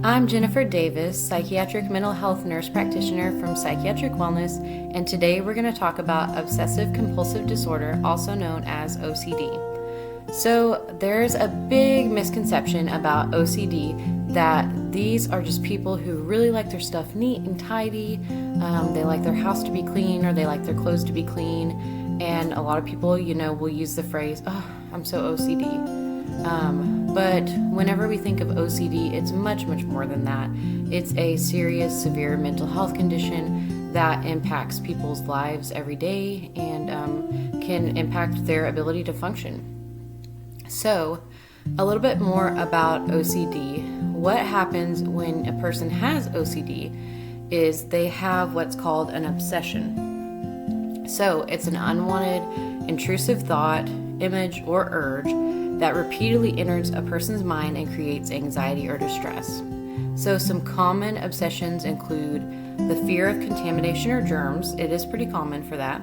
I'm Jennifer Davis, psychiatric mental health nurse practitioner from Psychiatric Wellness, and today we're going to talk about Obsessive-Compulsive Disorder, also known as OCD. So there's a big misconception about OCD that these are just people who really like their stuff neat and tidy. They like their house to be clean, or they like their clothes to be clean. And a lot of people, will use the phrase, "Oh, I'm so OCD." But whenever we think of OCD, it's much, much more than that. It's a serious, severe mental health condition that impacts people's lives every day and can impact their ability to function. So, a little bit more about OCD. What happens when a person has OCD is they have what's called an obsession. So, it's an unwanted, intrusive thought, image, or urge that repeatedly enters a person's mind and creates anxiety or distress. So some common obsessions include the fear of contamination or germs. It is pretty common for that.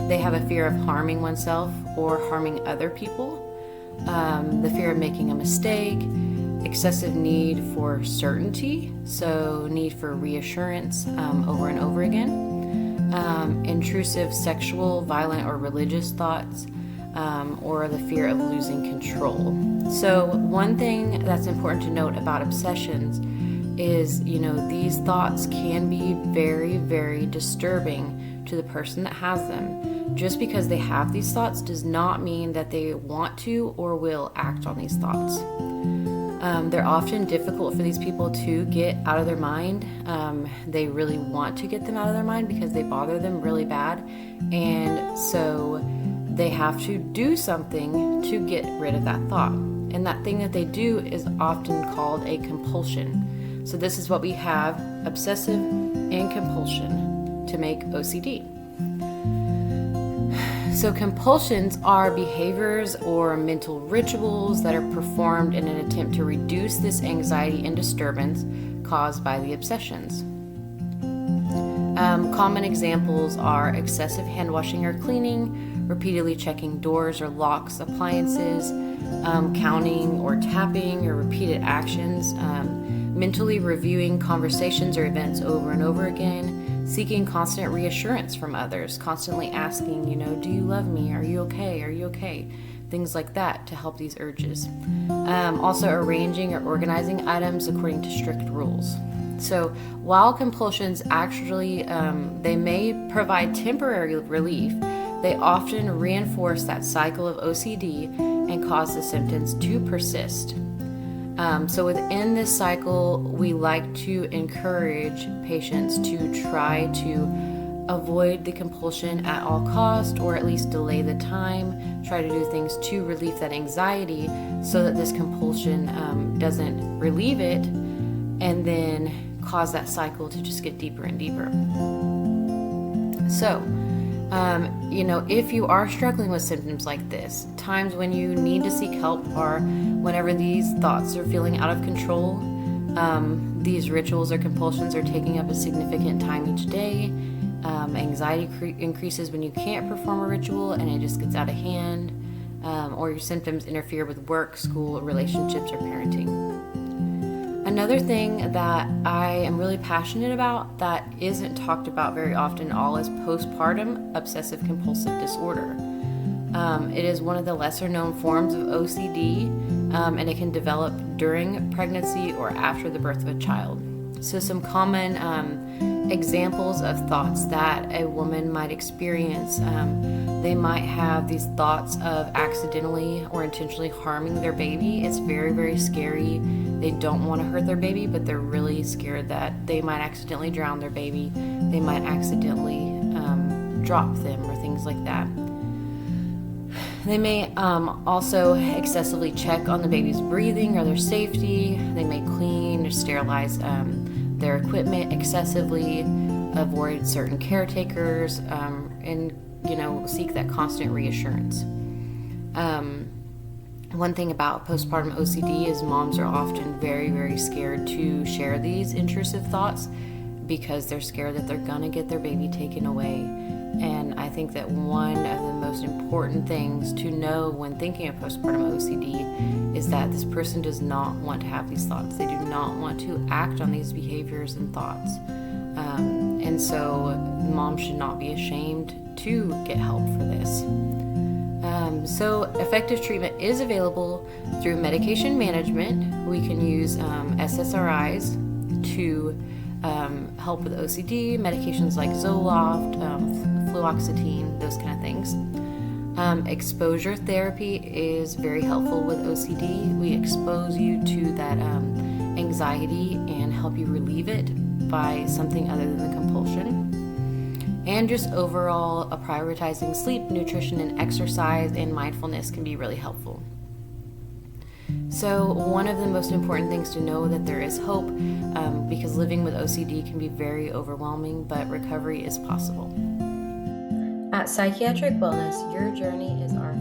They have a fear of harming oneself or harming other people. The fear of making a mistake, excessive need for certainty, so need for reassurance over and over again. Intrusive sexual, violent, or religious thoughts. Or the fear of losing control. So one thing that's important to note about obsessions is, these thoughts can be very, very disturbing to the person that has them. Just because they have these thoughts does not mean that they want to or will act on these thoughts. They're often difficult for these people to get out of their mind. They really want to get them out of their mind because they bother them really bad. And so they have to do something to get rid of that thought. And that thing that they do is often called a compulsion. So this is what we have, obsessive and compulsion, to make OCD. So compulsions are behaviors or mental rituals that are performed in an attempt to reduce this anxiety and disturbance caused by the obsessions. Common examples are excessive hand washing or cleaning, repeatedly checking doors or locks, appliances, counting or tapping or repeated actions, mentally reviewing conversations or events over and over again, seeking constant reassurance from others, constantly asking, do you love me? Are you okay? Are you okay? Things like that to help these urges. Also arranging or organizing items according to strict rules. So while compulsions actually, they may provide temporary relief, they often reinforce that cycle of OCD and cause the symptoms to persist. So within this cycle, we like to encourage patients to try to avoid the compulsion at all costs, or at least delay the time, try to do things to relieve that anxiety so that this compulsion doesn't relieve it and then cause that cycle to just get deeper and deeper. So, if you are struggling with symptoms like this, times when you need to seek help are whenever these thoughts are feeling out of control, these rituals or compulsions are taking up a significant time each day, anxiety increases when you can't perform a ritual and it just gets out of hand, or your symptoms interfere with work, school, relationships, or parenting. Another thing that I am really passionate about that isn't talked about very often at all is postpartum obsessive-compulsive disorder. It is one of the lesser known forms of OCD, and it can develop during pregnancy or after the birth of a child. So some common examples of thoughts that a woman might experience, they might have these thoughts of accidentally or intentionally harming their baby. It's very, very scary. They don't want to hurt their baby, but they're really scared that they might accidentally drown their baby. They might accidentally drop them or things like that. They may also excessively check on the baby's breathing or their safety. They may clean or sterilize their equipment excessively, avoid certain caretakers, and seek that constant reassurance. One thing about postpartum OCD is moms are often very, very scared to share these intrusive thoughts because they're scared that they're gonna get their baby taken away. And I think that one of the most important things to know when thinking of postpartum OCD is that this person does not want to have these thoughts. They do not want to act on these behaviors and thoughts. And so mom should not be ashamed to get help for this. So effective treatment is available through medication management. We can use SSRIs to help with OCD, medications like Zoloft, fluoxetine, those kind of things. Exposure therapy is very helpful with OCD. We expose you to that anxiety and help you relieve it by something other than the compulsion. And just overall, prioritizing sleep, nutrition, and exercise and mindfulness can be really helpful. So one of the most important things to know that there is hope, because living with OCD can be very overwhelming, but recovery is possible. At Psychiatric Wellness, your journey is our